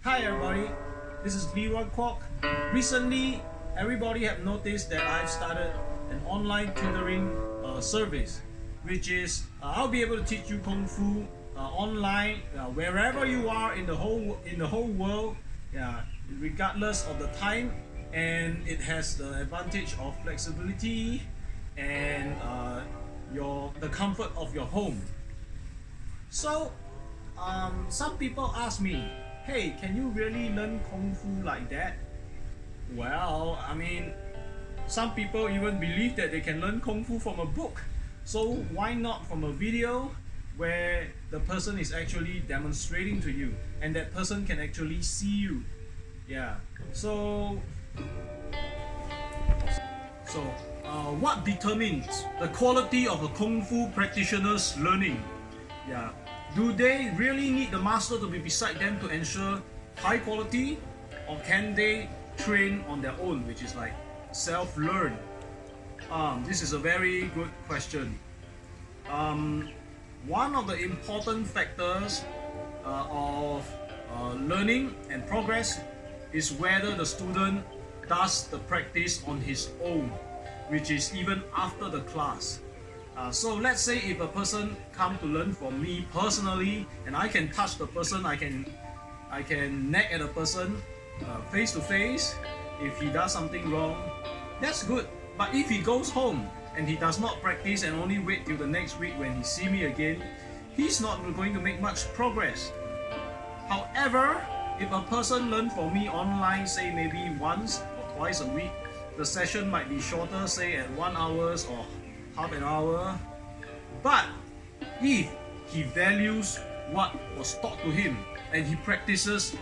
Hi everybody, this is Leroy Kwok. Recently, everybody have noticed that I've started an online tutoring service, which is I'll be able to teach you Kung Fu online wherever you are in the whole world, regardless of the time, and it has the advantage of flexibility and the comfort of your home. So some people ask me, hey, can you really learn Kung Fu like that? Well, I mean, some people even believe that they can learn Kung Fu from a book. So why not from a video where the person is actually demonstrating to you and that person can actually see you? Yeah. So what determines the quality of a Kung Fu practitioner's learning? Yeah. Do they really need the master to be beside them to ensure high quality, or can they train on their own, which is like self-learn? This is a very good question. One of the important factors of learning and progress is whether the student does the practice on his own, which is even after the class. So let's say if a person come to learn from me personally, and I can touch the person, I can nag at a person face to face. If he does something wrong, that's good. But if he goes home and he does not practice and only wait till the next week when he see me again, he's not going to make much progress. However, if a person learn from me online, say maybe once or twice a week, the session might be shorter, say at 1 hour or half an hour. But if he values what was taught to him and he practices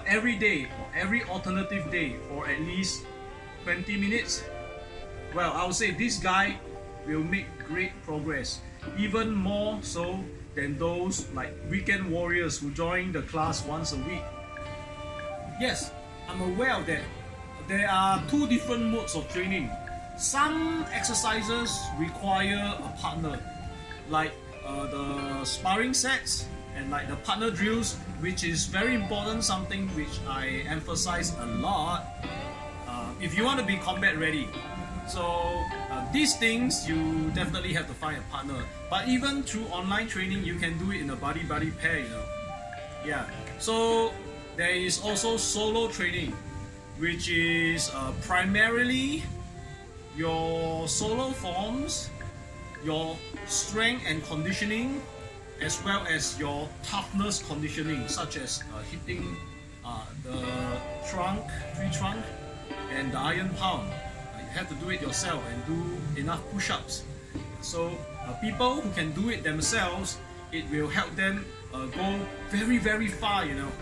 every day or every alternative day for at least 20 minutes, well, I would say this guy will make great progress, even more so than those like weekend warriors who join the class once a week. Yes, I'm aware of that. There are two different modes of training. Some exercises require a partner, like the sparring sets and like the partner drills, which is very important, something which I emphasize a lot if you want to be combat ready. So these things you definitely have to find a partner. But even through online training, you can do it in a buddy-buddy pair, you know. Yeah. So there is also solo training, which is primarily your solo forms, your strength and conditioning, as well as your toughness conditioning, such as hitting the tree trunk and the iron palm. You have to do it yourself and do enough push-ups. So people who can do it themselves, it will help them go very, very far, you know,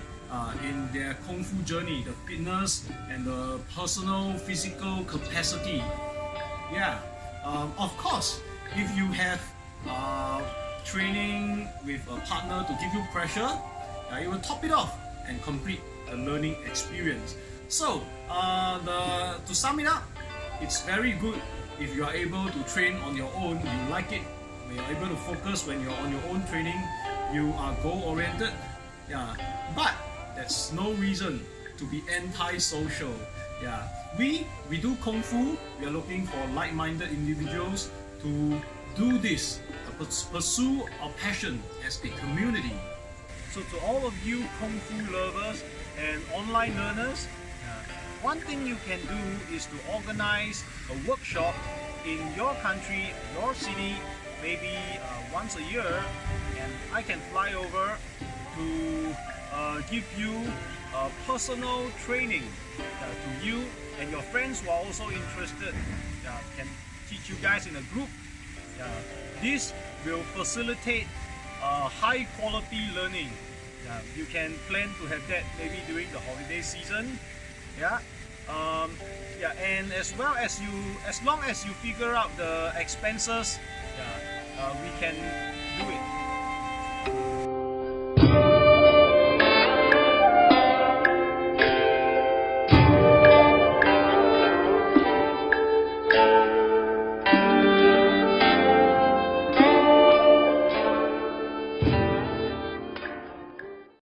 in their Kung Fu journey, the fitness and the personal physical capacity. Yeah, of course, if you have training with a partner to give you pressure, it will top it off and complete the learning experience. So, to sum it up, it's very good if you are able to train on your own, you like it, when you're able to focus when you're on your own training, you are goal-oriented. Yeah, but that's no reason to be anti-social. Yeah, we do Kung Fu. We are looking for like-minded individuals to do this, pursue our passion as a community. So to all of you Kung Fu lovers and online learners, one thing you can do is to organize a workshop in your country, your city, maybe once a year, and I can fly over to give you personal training to you and your friends who are also interested. Can teach you guys in a group. This will facilitate high quality learning. You can plan to have that maybe during the holiday season. And as long as you figure out the expenses, we can do it.